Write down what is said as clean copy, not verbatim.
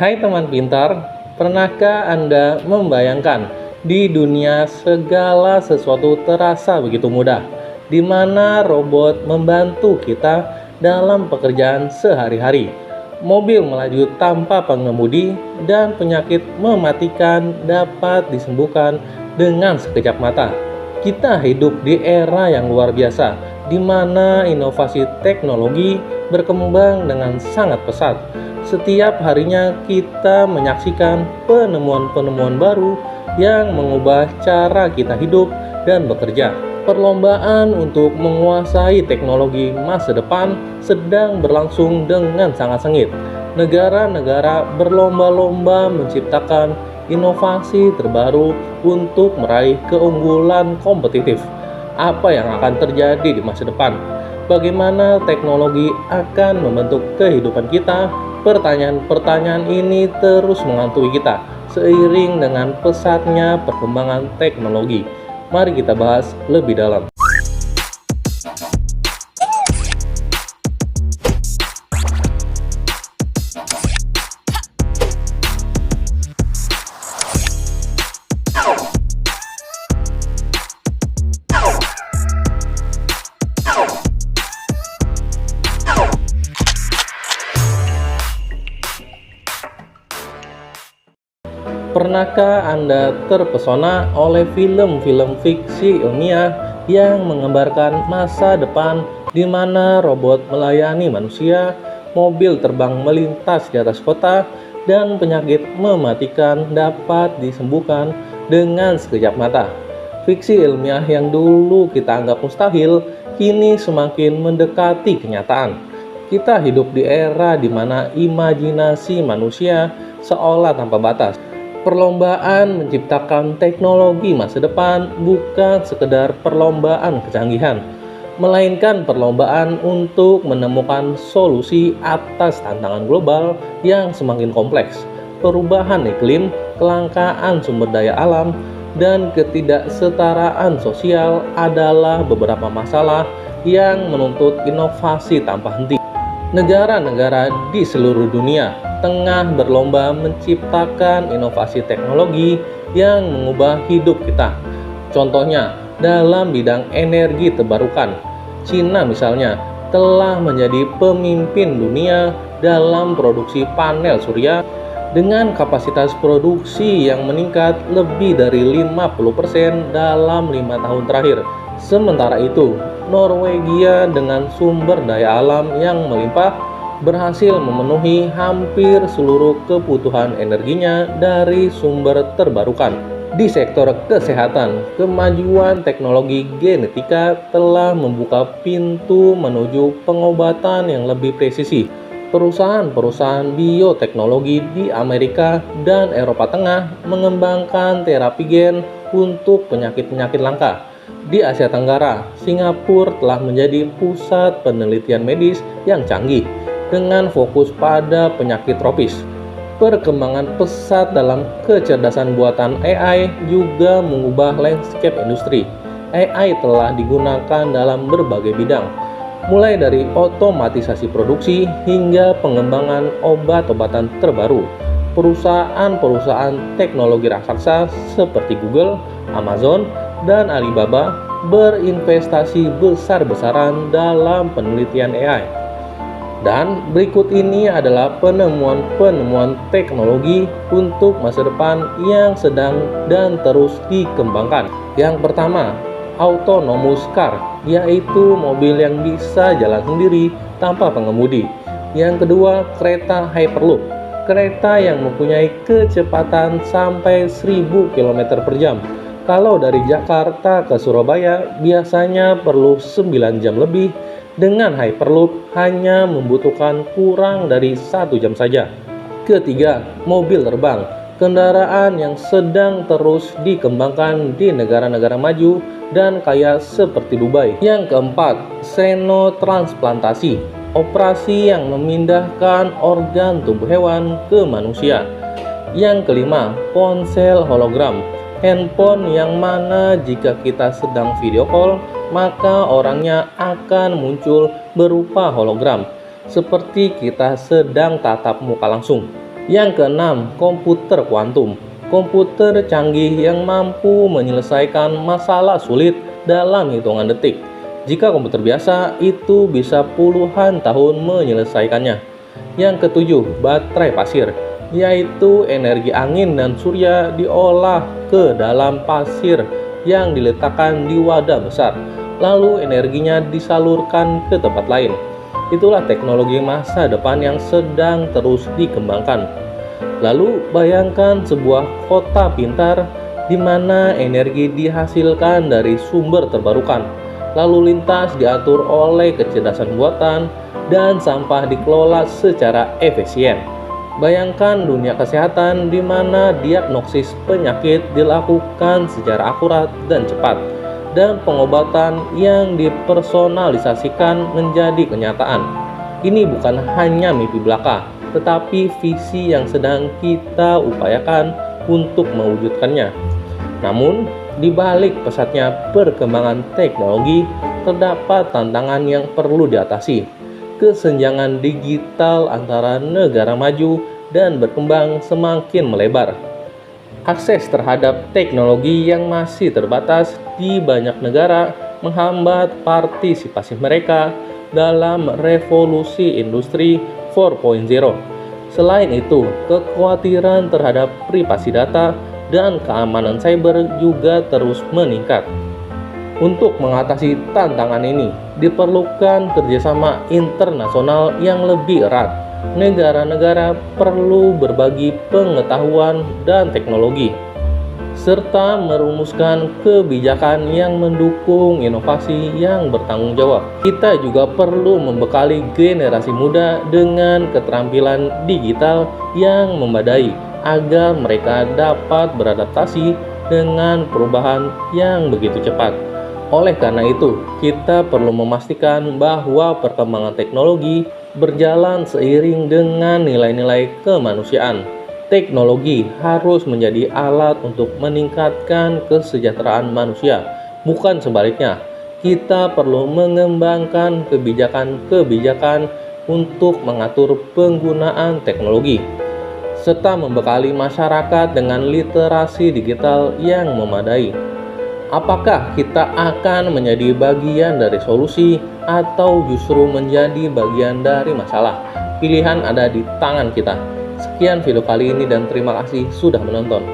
Hai teman pintar, pernahkah Anda membayangkan di dunia segala sesuatu terasa begitu mudah, di mana robot membantu kita dalam pekerjaan sehari-hari? Mobil melaju tanpa pengemudi dan penyakit mematikan dapat disembuhkan dengan sekejap mata. Kita hidup di era yang luar biasa, di mana inovasi teknologi berkembang dengan sangat pesat. Setiap harinya kita menyaksikan penemuan-penemuan baru yang mengubah cara kita hidup dan bekerja. Perlombaan untuk menguasai teknologi masa depan sedang berlangsung dengan sangat sengit. Negara-negara berlomba-lomba menciptakan inovasi terbaru untuk meraih keunggulan kompetitif. Apa yang akan terjadi di masa depan? Bagaimana teknologi akan membentuk kehidupan kita? Pertanyaan-pertanyaan ini terus menghantui kita seiring dengan pesatnya perkembangan teknologi. Mari kita bahas lebih dalam. Pernahkah Anda terpesona oleh film-film fiksi ilmiah yang menggambarkan masa depan di mana robot melayani manusia, mobil terbang melintas di atas kota, dan penyakit mematikan dapat disembuhkan dengan sekejap mata? Fiksi ilmiah yang dulu kita anggap mustahil, kini semakin mendekati kenyataan. Kita hidup di era di mana imajinasi manusia seolah tanpa batas. Perlombaan menciptakan teknologi masa depan bukan sekedar perlombaan kecanggihan, melainkan perlombaan untuk menemukan solusi atas tantangan global yang semakin kompleks. Perubahan iklim, kelangkaan sumber daya alam, dan ketidaksetaraan sosial adalah beberapa masalah yang menuntut inovasi tanpa henti. Negara-negara di seluruh dunia tengah berlomba menciptakan inovasi teknologi yang mengubah hidup kita. Contohnya, dalam bidang energi terbarukan, Cina misalnya telah menjadi pemimpin dunia dalam produksi panel surya dengan kapasitas produksi yang meningkat lebih dari 50% dalam 5 tahun terakhir. Sementara itu, Norwegia dengan sumber daya alam yang melimpah berhasil memenuhi hampir seluruh kebutuhan energinya dari sumber terbarukan. Di sektor kesehatan, kemajuan teknologi genetika telah membuka pintu menuju pengobatan yang lebih presisi. Perusahaan-perusahaan bioteknologi di Amerika dan Eropa Tengah mengembangkan terapi gen untuk penyakit-penyakit langka. Di Asia Tenggara, Singapura telah menjadi pusat penelitian medis yang canggih dengan fokus pada penyakit tropis. Perkembangan pesat dalam kecerdasan buatan AI juga mengubah landscape industri. AI telah digunakan dalam berbagai bidang, mulai dari otomatisasi produksi hingga pengembangan obat-obatan terbaru. Perusahaan-perusahaan teknologi raksasa seperti Google, Amazon, dan Alibaba berinvestasi besar-besaran dalam penelitian AI. Dan berikut ini adalah penemuan-penemuan teknologi untuk masa depan yang sedang dan terus dikembangkan. Yang pertama, autonomous car, yaitu mobil yang bisa jalan sendiri tanpa pengemudi. Yang kedua, kereta Hyperloop, kereta yang mempunyai kecepatan sampai 1000 km per jam. Kalau dari Jakarta ke Surabaya biasanya perlu 9 jam lebih, dengan Hyperloop hanya membutuhkan kurang dari 1 jam saja. Ketiga, mobil terbang, kendaraan yang sedang terus dikembangkan di negara-negara maju dan kaya seperti Dubai. Yang keempat, xenotransplantasi, operasi yang memindahkan organ tubuh hewan ke manusia. Yang kelima, ponsel hologram, handphone yang mana jika kita sedang video call, maka orangnya akan muncul berupa hologram, seperti kita sedang tatap muka langsung. Yang keenam, komputer kuantum. Komputer canggih yang mampu menyelesaikan masalah sulit dalam hitungan detik. Jika komputer biasa, itu bisa puluhan tahun menyelesaikannya. Yang ketujuh, baterai pasir, yaitu energi angin dan surya diolah ke dalam pasir yang diletakkan di wadah besar, lalu energinya disalurkan ke tempat lain. Itulah teknologi masa depan yang sedang terus dikembangkan. Lalu bayangkan sebuah kota pintar di mana energi dihasilkan dari sumber terbarukan, lalu lintas diatur oleh kecerdasan buatan, dan sampah dikelola secara efisien. Bayangkan dunia kesehatan di mana diagnosis penyakit dilakukan secara akurat dan cepat, dan pengobatan yang dipersonalisasikan menjadi kenyataan. Ini bukan hanya mimpi belaka, tetapi visi yang sedang kita upayakan untuk mewujudkannya. Namun, di balik pesatnya perkembangan teknologi, terdapat tantangan yang perlu diatasi. Kesenjangan digital antara negara maju dan berkembang semakin melebar. Akses terhadap teknologi yang masih terbatas di banyak negara menghambat partisipasi mereka dalam revolusi industri 4.0. Selain itu, kekhawatiran terhadap privasi data dan keamanan cyber juga terus meningkat. Untuk mengatasi tantangan ini, diperlukan kerjasama internasional yang lebih erat. Negara-negara perlu berbagi pengetahuan dan teknologi, serta merumuskan kebijakan yang mendukung inovasi yang bertanggung jawab. Kita juga perlu membekali generasi muda dengan keterampilan digital yang memadai agar mereka dapat beradaptasi dengan perubahan yang begitu cepat. Oleh karena itu, kita perlu memastikan bahwa perkembangan teknologi berjalan seiring dengan nilai-nilai kemanusiaan. Teknologi harus menjadi alat untuk meningkatkan kesejahteraan manusia, bukan sebaliknya. Kita perlu mengembangkan kebijakan-kebijakan untuk mengatur penggunaan teknologi, serta membekali masyarakat dengan literasi digital yang memadai. Apakah kita akan menjadi bagian dari solusi atau justru menjadi bagian dari masalah? Pilihan ada di tangan kita. Sekian video kali ini dan terima kasih sudah menonton.